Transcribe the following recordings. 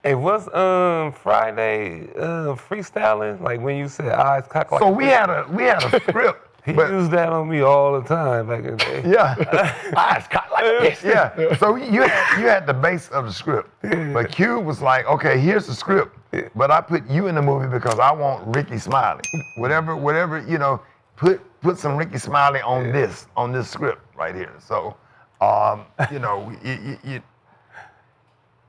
Hey, what's Friday freestyling? Like when you said eyes cocked like So we had a script. he used that on me all the time back in the day. Yeah. Eyes cocked like this. Yeah. So you had the base of the script. But Q was like, okay, here's the script. But I put you in the movie because I want Rickey Smiley. Whatever, you know, put some Rickey Smiley on this script right here. So you know, you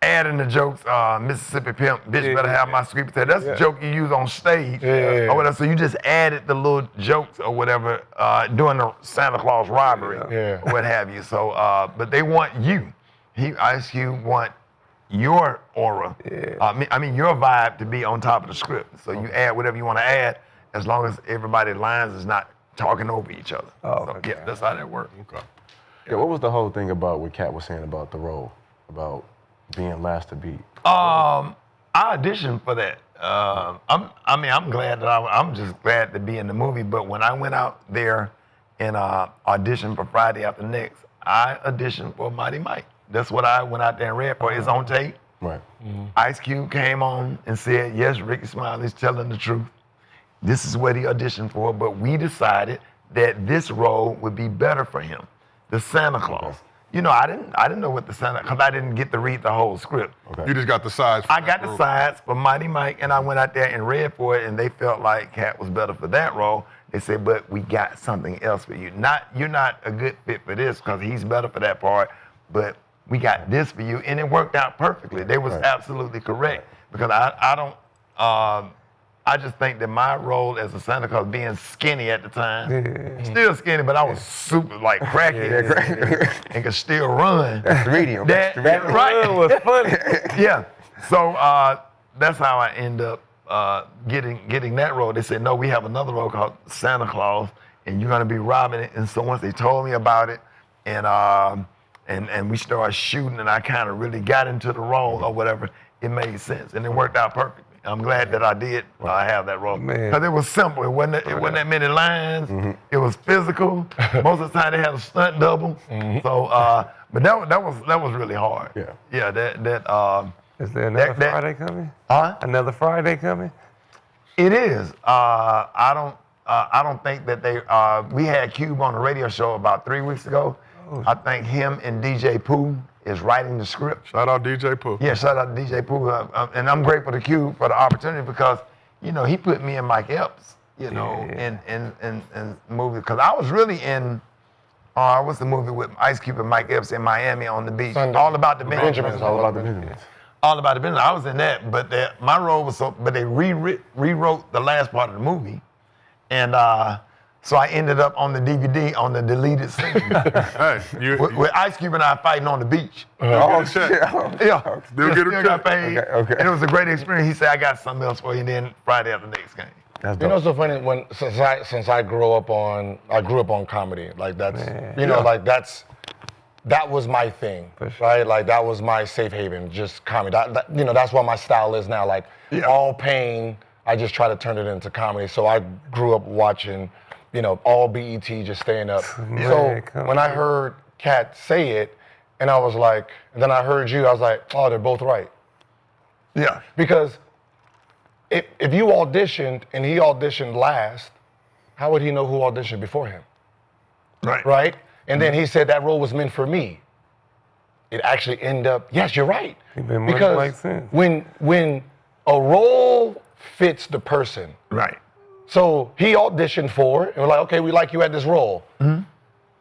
adding the jokes, Mississippi Pimp, bitch better have my sweet potato. That's a joke you use on stage or whatever. So you just added the little jokes or whatever during the Santa Claus robbery or what have you. So, but they want you. Ice Cube want your aura. I mean your vibe to be on top of the script. So you add whatever you want to add as long as everybody's lines is not talking over each other. Yeah, that's how that works. Okay. Yeah, what was the whole thing about what Katt was saying about the role, about being last to beat? I auditioned for that. I'm glad that I'm just glad to be in the movie. But when I went out there and auditioned for Friday After Next, I auditioned for Mighty Mike. That's what I went out there and read for. It's on tape. Right. Mm-hmm. Ice Cube came on and said, yes, Rickey Smiley's telling the truth. This is what he auditioned for, but we decided that this role would be better for him, the Santa Claus. You know, I didn't know what the Santa, because I didn't get to read the whole script. Okay. You just got the sides. I got the sides for Mighty Mike, and I went out there and read for it, and they felt like Katt was better for that role. They said, but we got something else for you. You're not a good fit for this because he's better for that part, but we got this for you, and it worked out perfectly. They was absolutely correct because I just think that my role as a Santa Claus, being skinny at the time, still skinny, but I was super like crackhead and could still run. That's the medium. That right was funny. Yeah. So that's how I end up getting that role. They said, no, we have another role called Santa Claus, and you're gonna be robbing it. And so once they told me about it, and we started shooting, and I kind of really got into the role or whatever, it made sense, and it worked out perfectly. I'm glad that I did have that role. Because it was simple. It wasn't that many lines. It was physical. Most of the time they had a stunt double. So, but that was really hard. Yeah. Is there another Friday coming? Huh? Another Friday coming? It is. I don't think that they. We had Cube on the radio show about 3 weeks ago. I think him and DJ Pooh is writing the script. Shout out DJ Pooh. Yeah, shout out to DJ Pooh. And I'm grateful to Cube for the opportunity because, you know, he put me and Mike Epps, you know, in movies. Because I was really in, what's the movie with Ice Cube and Mike Epps in Miami on the beach? All About the Benjamins. All About the Benjamins. All About the Benjamins. I was in that, but my role was but they rewrote the last part of the movie. And so I ended up on the DVD on the deleted scene. With Ice Cube and I fighting on the beach. Oh, shit. Yeah. Still get a check. Paid. Okay. And it was a great experience. He said, I got something else for you, and then Friday After Next came. You know, it's so funny since I grew up on comedy. Like that's like that was my thing, right? Like that was my safe haven, just comedy. That's what my style is now. Like all pain, I just try to turn it into comedy. So I grew up watching, all BET, just staying up. So when I heard Katt say it, and I was like, and then I heard you, I was like, oh, they're both right. Yeah. Because if you auditioned and he auditioned last, how would he know who auditioned before him? Right. Right? And then he said that role was meant for me. It actually ended up, yes, you're right. Because when a role fits the person. Right. So he auditioned for it, and we're like, okay, we like you at this role. Mm-hmm.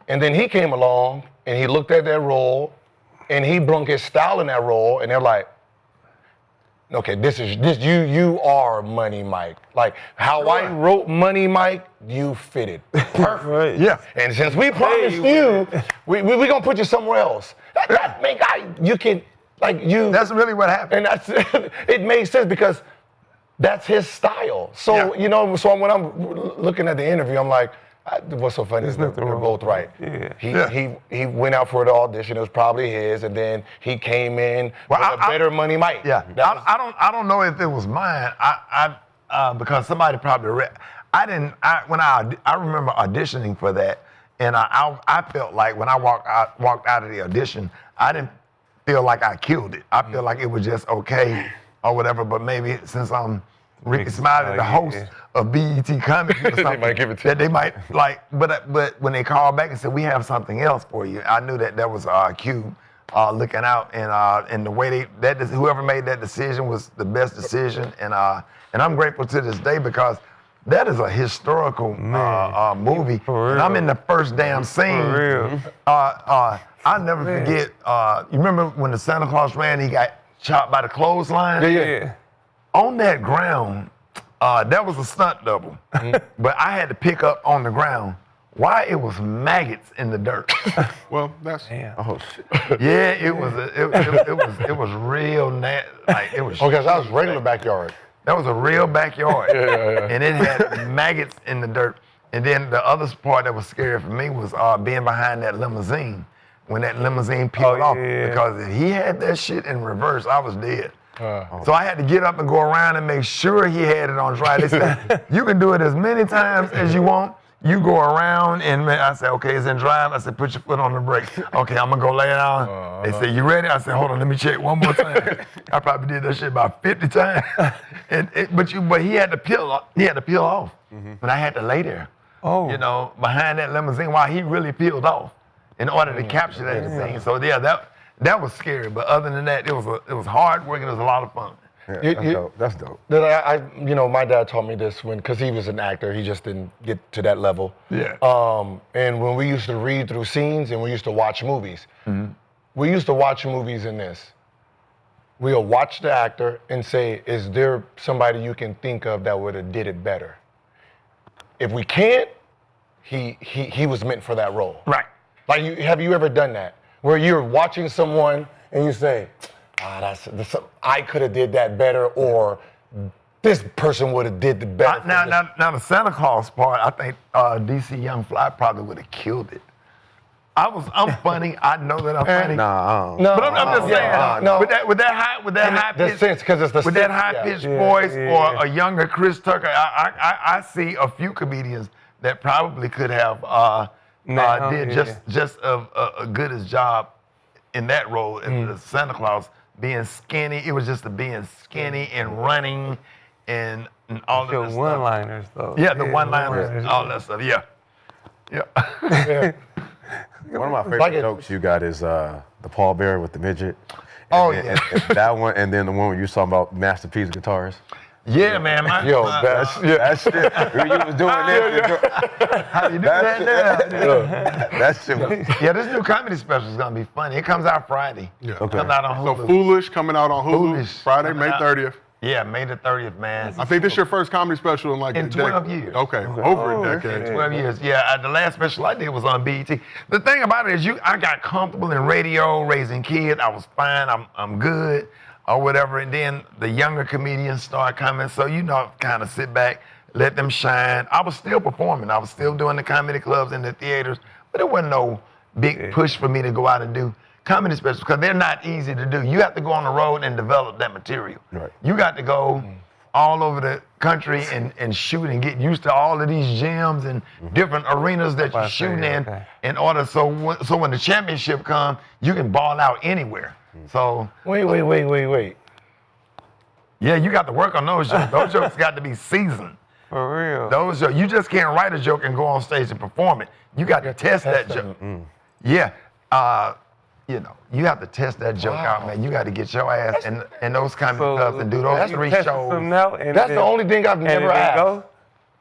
And then he came along, and he looked at that role, and he brought his style in that role, and they're like, okay, you are Money Mike. Like how I wrote Money Mike, you fitted. Perfect. Right. Yeah. And since we promised you, we gonna put you somewhere else. That's really what happened. And it makes sense because that's his style. So, so when I'm looking at the interview, I'm like, what's so funny is they're both right. Yeah. He went out for the audition. It was probably his, and then he came in with a better Money Mike. Yeah. I don't know if it was mine. Because somebody probably read. I remember auditioning for that, and I felt like when I walked out of the audition, I didn't feel like I killed it. I feel like it was just okay. or whatever. But maybe since I'm Rickey Smiley, the Smiley, host of BET Comedy or something, might give it to that they might like. But when they called back and said we have something else for you, I knew that was Q looking out, and the way whoever made that decision was the best decision, and I'm grateful to this day because that is a historical movie. And I'm in the first damn scene. For real. I'll never forget. You remember when the Santa Claus ran? He got chopped by the clothesline. Yeah. On that ground, that was a stunt double, but I had to pick up on the ground. Why it was maggots in the dirt? Well, that's. Oh shit. Yeah, it was real like it was. Okay, so that was regular backyard. That was a real backyard, and it had maggots in the dirt. And then the other part that was scary for me was being behind that limousine when that limousine peeled off, because if he had that shit in reverse, I was dead. So I had to get up and go around and make sure he had it on dry. They said, you can do it as many times as you want. You go around, and I said, okay, it's in drive. I said, put your foot on the brake. Okay, I'm gonna go lay down. They said, you ready? I said, hold on, let me check one more time. I probably did that shit about 50 times. But he had to peel off. But I had to lay there, behind that limousine while he really peeled off in order to capture that scene. So yeah, that was scary. But other than that, it was hard work and it was a lot of fun. Yeah, that's dope. My dad taught me this because he was an actor. He just didn't get to that level. Yeah. And when we used to read through scenes and we used to watch movies, we used to watch movies in this. We'll watch the actor and say, is there somebody you can think of that would have did it better? If we can't, he was meant for that role. Right. Like, have you ever done that? Where you're watching someone and you say, I could have did that better, or this person would have did the better. Now the Santa Claus part, I think DC Young Fly probably would have killed it. I'm funny. I know that I'm funny. Nah, But I'm just saying, with that high pitch, with that high pitched voice, or a younger Chris Tucker, I see a few comedians that probably could have did just a good as job in that role in the Santa Claus. Being skinny, it was just being skinny and running and all of that stuff. One-liners though. Yeah, the one-liners, all that stuff. Yeah. one of my favorite jokes you got is the Paul Bearer with the midget. Oh, and that one, and then the one where you talking about Masterpiece guitars. Yeah, man. That shit. You was doing this. How you do that now? That shit was. Yeah, this new comedy special is gonna be funny. It comes out Friday. Yeah. It comes out on Hulu. So Foolish coming out on Hulu Foolish Friday, coming May out. 30th. Yeah, May the 30th, man. I think this is your first comedy special in like In a 12 decade. years. Okay, over a decade. 12 years. Yeah, the last special I did was on BET. The thing about it is, I got comfortable in radio, raising kids. I was fine. I'm good, or whatever. And then the younger comedians start coming, so kind of sit back, let them shine. I was still performing. I was still doing the comedy clubs and the theaters, but it wasn't no big push for me to go out and do comedy specials because they're not easy to do. You have to go on the road and develop that material. Right. You got to go all over the country and shoot and get used to all of these gyms and different arenas that you're shooting in order so when the championship comes, you can ball out anywhere. So Wait. yeah, you got to work on those jokes. Those jokes got to be seasoned. For real. Those jokes, you just can't write a joke and go on stage and perform it. You got to test that joke. Yeah. You have to test that joke out, man. You got to get your ass in those comedy clubs and do those 3 shows. That's the only thing I've never asked. Go?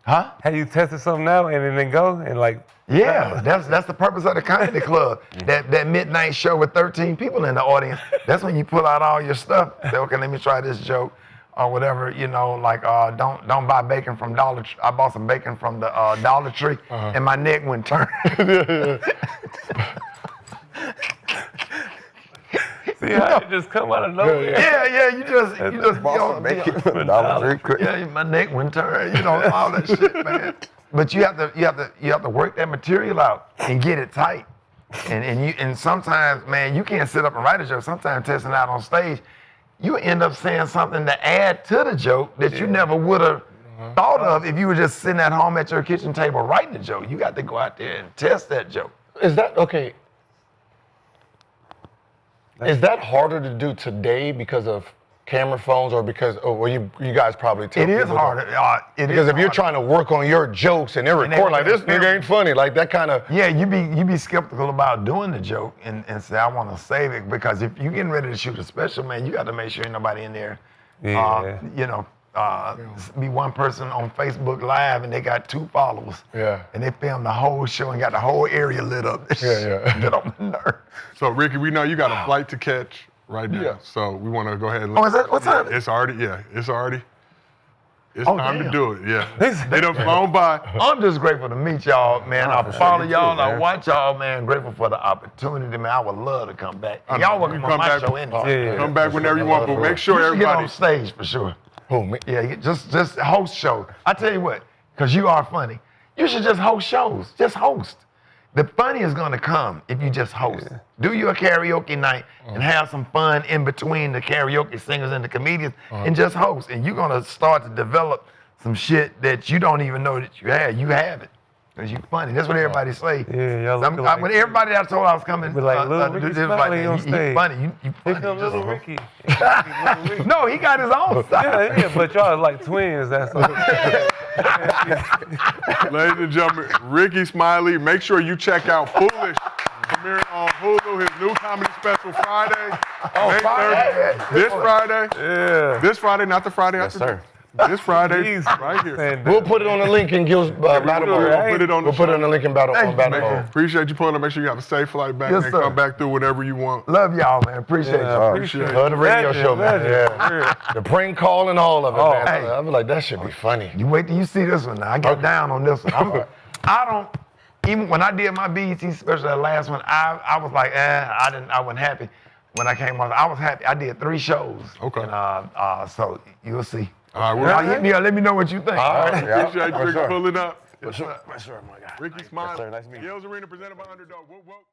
Huh? Have you tested something out and then go and like? Yeah, that's the purpose of the comedy club. That midnight show with 13 people in the audience. That's when you pull out all your stuff. Say, okay, let me try this joke or whatever. Don't buy bacon from Dollar Tree. I bought some bacon from the Dollar Tree, and my neck went turn. See how it just come out of nowhere? Yeah, you just Dollar Tree. yeah, my neck went turn, all that shit, man. But you have to work that material out and get it tight. And sometimes, man, you can't sit up and write a joke. Sometimes testing out on stage, you end up saying something to add to the joke that you never would have thought of if you were just sitting at home at your kitchen table writing the joke. You got to go out there and test that joke. Is that okay? Is that harder to do today because of camera phones, or because you guys probably tell It is people harder. because if you're trying to work on your jokes and they're recording like this nigga ain't funny, like that kind of. Yeah, you be skeptical about doing the joke and say, I want to save it, because if you're getting ready to shoot a special, man, you got to make sure ain't nobody in there. Yeah. Be one person on Facebook Live and they got 2 followers. Yeah. And they filmed the whole show and got the whole area lit up. Yeah. Get on my nerves. So Ricky, we know you got a flight to catch right now. Yeah. So we want to go ahead and. Oh, is that what time? It's already. It's Oh, time to damn. do it. Yeah. They done flown by. I'm just grateful to meet y'all, man. I follow you y'all. too, I man. watch y'all, man. Grateful for the opportunity, man. I would love to come back. I know. Y'all You welcome come on my back. show anytime. Yeah. Come back whenever you want, but make sure You should get everybody. on stage for sure. Who, me? Yeah, just host shows. I tell you what, because you are funny, you should just host shows. Just host. The funny is going to come if you just host. Yeah. Do you a karaoke night and have some fun in between the karaoke singers and the comedians and just host. And you're going to start to develop some shit that you don't even know that you have. You have it. Because you funny. That's what everybody say. Yeah, y'all looking like- when everybody I told I was coming, Be like, little they Rickey was like, Smiley on "You stage." funny. You Here funny. comes Just little host." Ricky. Little Ricky. No, he got his own style. Yeah, but y'all are like twins. That's all. Ladies and gentlemen, Rickey Smiley. Make sure you check out Foolish, premiering on Hulu. His new comedy special Friday, May Friday? 30th. This Friday. Yeah. This Friday, not the Friday Yes, after. sir. This Friday, Jeez. right here. Saying We'll put it on the link in Gil's Battle We'll Mode. put it on the We'll put it on show. the link in Battle Thank on you, Battle man. Mode. Appreciate you pulling up. Make sure you have a safe flight back Yes, and sir. come back through whenever you want. Love y'all, man. Appreciate Yeah, y'all. appreciate it. Love the radio show, man. Legend. Yeah. The prank call and all of it, man. hey. I was like, that should be funny. You wait till you see this one now. I got down on this one. Even when I did my BET special, that last one, I was like, I wasn't happy when I came on. I was happy. I did 3 shows. Okay. And, so you'll see. All right, Y'all hit me up. Let me know what you think. All right. Yeah. appreciate For you sure. pulling up. For sure, my guy. Rickey Smiley. sir. Nice to meet you. Gil's Arena presented by Underdog. Whoop, whoop.